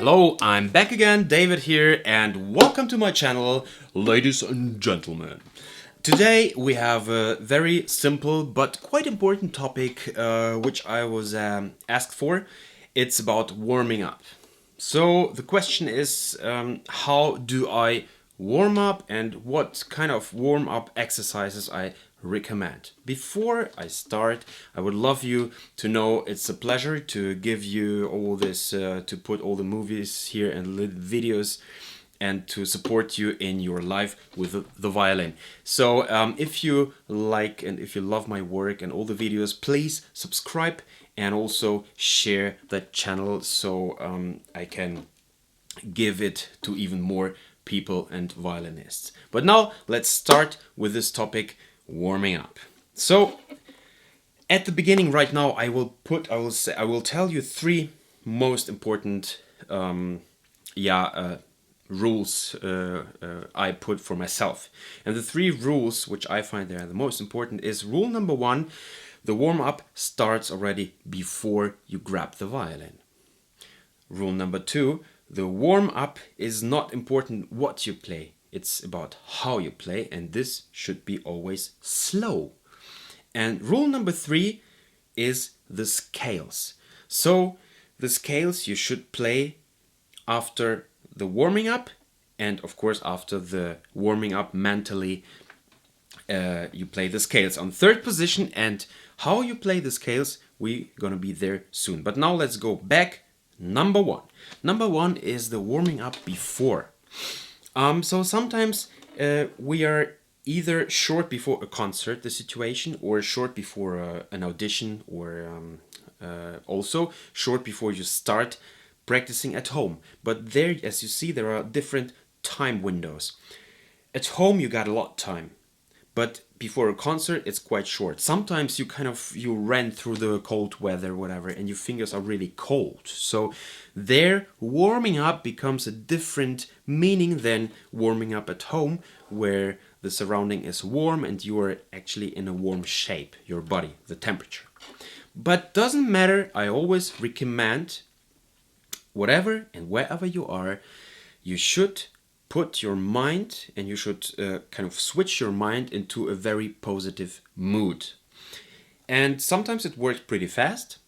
Hello, I'm back again, David here, and welcome to my channel, ladies and gentlemen. Today we have a very simple but quite important topic which I was asked for. It's about warming up. So the question is, how do I warm up and what kind of warm up exercises I recommend. Before I start, I would love you to know it's a pleasure to give you all this, to put all the movies here and videos and to support you in your life with the violin. So if you like and if you love my work and all the videos, please subscribe and also share the channel so I can give it to even more people and violinists. But now let's start with this topic, warming up. So at the beginning right now I will tell you three most important rules I put for myself. And the three rules which I find they are the most important is rule number one: the warm-up starts already before you grab the violin. Rule number two: the warm-up is not important what you play, it's about how you play, and this should be always slow. And rule number three is the scales. So the scales you should play after the warming up, and of course after the warming up mentally you play the scales on third position, and how you play the scales we're gonna be there soon. But now let's go back. Number one is the warming up before. So sometimes we are either short before a concert, the situation, or short before an audition, or also short before you start practicing at home. But there, as you see, there are different time windows. At home you got a lot of time, but before a concert it's quite short. Sometimes you ran through the cold weather, whatever, and your fingers are really cold. So there, warming up becomes a different meaning than warming up at home, where the surrounding is warm and you are actually in a warm shape, your body, the temperature. But doesn't matter, I always recommend, whatever and wherever you are, you should put your mind and you should kind of switch your mind into a very positive mood. And sometimes it works pretty fast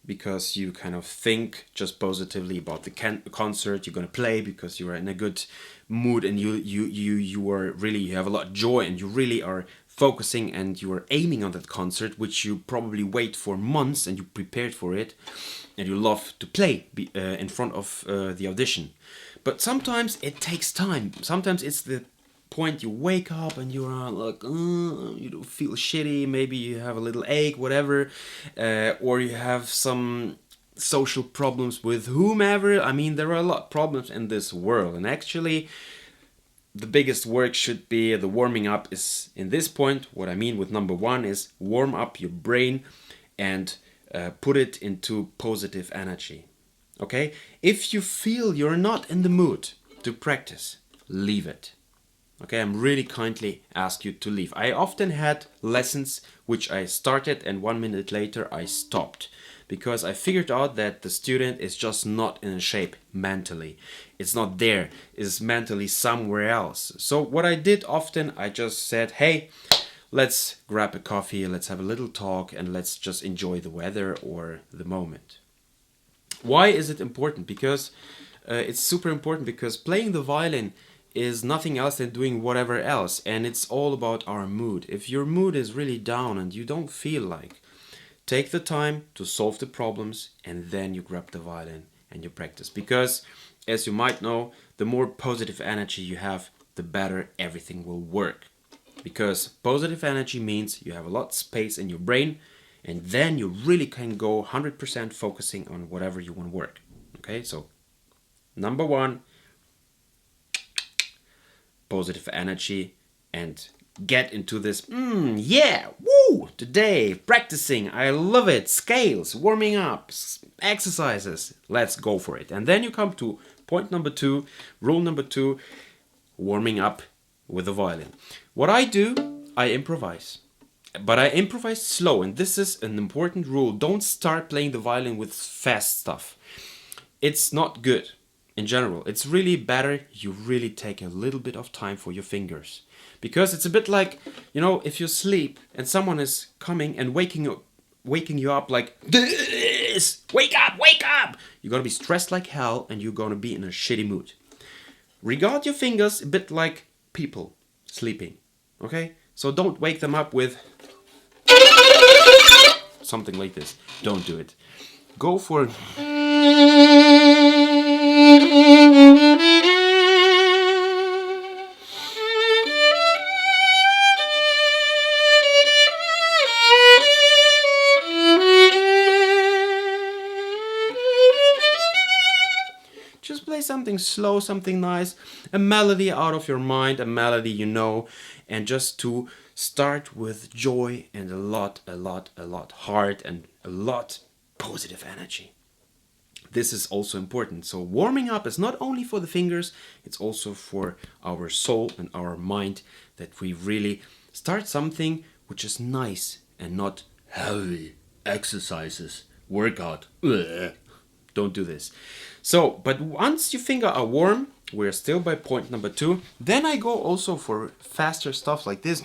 because you kind of think just positively about the concert you're going to play, because you are in a good mood and you are really, you have a lot of joy and you really are focusing and you are aiming on that concert, which you probably wait for months and you prepared for it and you love to play in front of the audition. But sometimes it takes time. Sometimes it's the point you wake up and you are like, you don't feel shitty, maybe you have a little ache, whatever, or you have some social problems with whomever. I mean, there are a lot of problems in this world, and actually the biggest work should be the warming up. Is in this point, what I mean with number one is warm up your brain and put it into positive energy. Okay? If you feel you're not in the mood to practice, leave it. Okay, I'm really kindly ask you to leave. I often had lessons which I started and 1 minute later I stopped, because I figured out that the student is just not in shape mentally. It's not there, it's mentally somewhere else. So what I did often, I just said, hey, let's grab a coffee, let's have a little talk, and let's just enjoy the weather or the moment. Why is it important? Because it's super important, because playing the violin is nothing else than doing whatever else, and it's all about our mood. If your mood is really down and you don't feel like, take the time to solve the problems and then you grab the violin and you practice. Because as you might know, the more positive energy you have, the better everything will work. Because positive energy means you have a lot of space in your brain, and then you really can go 100% focusing on whatever you want to work. Okay, so number one, positive energy, and get into this, yeah, woo, today, practicing, I love it, scales, warming up, exercises, let's go for it. And then you come to point number two, rule number two, warming up with the violin. What I do, I improvise. But I improvise slow, and this is an important rule. Don't start playing the violin with fast stuff. It's not good. in general, it's really better you really take a little bit of time for your fingers. Because it's a bit like, you know, if you sleep and someone is coming and waking you up like this, wake up! You're gonna be stressed like hell and you're gonna be in a shitty mood. Regard your fingers a bit like people sleeping, okay? So don't wake them up with something like this. Don't do it. Go for... Just play something slow, something nice, a melody out of your mind, a melody you know, and just to start with joy and a lot heart and a lot positive energy. This is also important. So warming up is not only for the fingers, it's also for our soul and our mind, that we really start something which is nice and not heavy exercises, workout. Ugh. Don't do this. So, but once your fingers are warm, we're still by point number 2. Then I go also for faster stuff like this.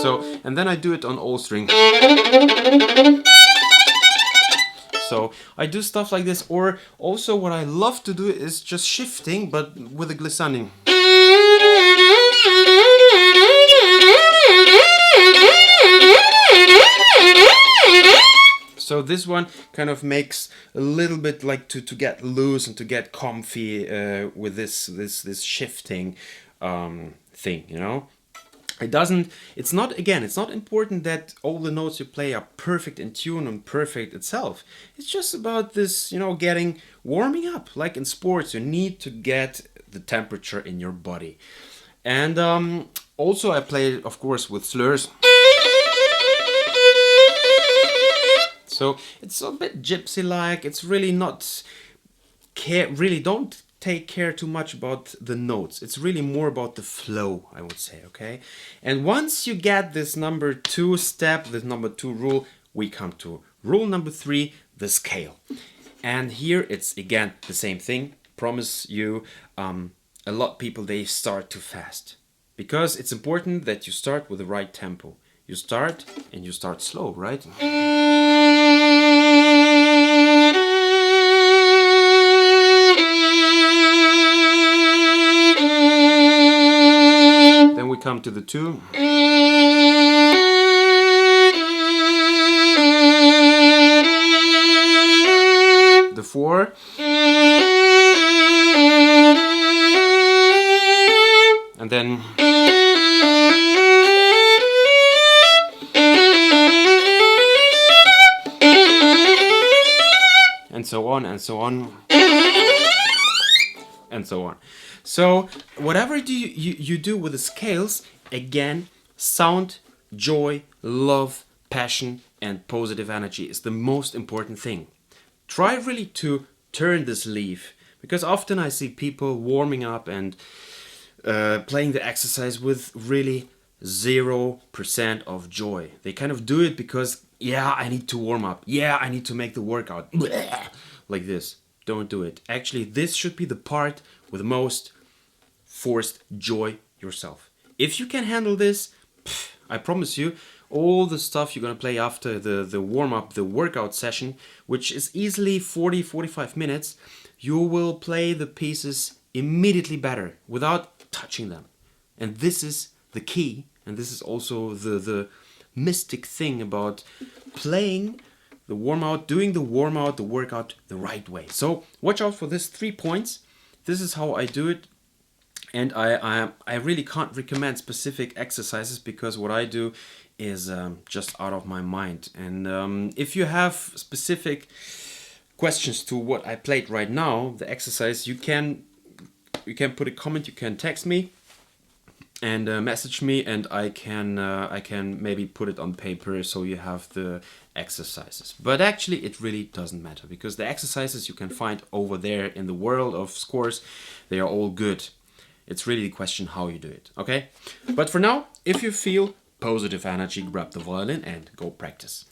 So, and then I do it on all strings. So I do stuff like this, or also what I love to do is just shifting, but with a glissando. So this one kind of makes a little bit like to get loose and to get comfy with this shifting thing, you know. It's not important that all the notes you play are perfect in tune and perfect itself. It's just about this, you know, warming up. Like in sports, you need to get the temperature in your body. And also I play, of course, with slurs. So it's a bit gypsy-like. It's really not really don't take care too much about the notes. It's really more about the flow, I would say, okay? And once you get this number 2 step, this number 2 rule, we come to rule number 3, the scale. And here it's again the same thing. Promise you, a lot of people, they start too fast. Because it's important that you start with the right tempo. You start and you start slow, right? Then we come to the 2. The 4. And then and so on and so on and so on. So whatever you do with the scales, again, sound, joy, love, passion and positive energy is the most important thing. Try really to turn this leaf, because often I see people warming up and playing the exercise with really 0% of joy. They kind of do it because, yeah, I need to warm up. Yeah, I need to make the workout. Like this. Don't do it. Actually, this should be the part with the most forced joy yourself. If you can handle this, I promise you, all the stuff you're gonna play after the warm-up, the workout session, which is easily 40-45 minutes, you will play the pieces immediately better without touching them. And this is the key, and this is also the mystic thing about playing the warm-out, doing the warm-out, the workout the right way. So watch out for these 3 points. This is how I do it. And I really can't recommend specific exercises, because what I do is just out of my mind. And if you have specific questions to what I played right now, the exercise, you can put a comment, you can text me and message me, and I can maybe put it on paper so you have the exercises. But actually it really doesn't matter, because the exercises you can find over there in the world of scores, they are all good. It's really the question how you do it, okay? But for now, if you feel positive energy, grab the violin and go practice.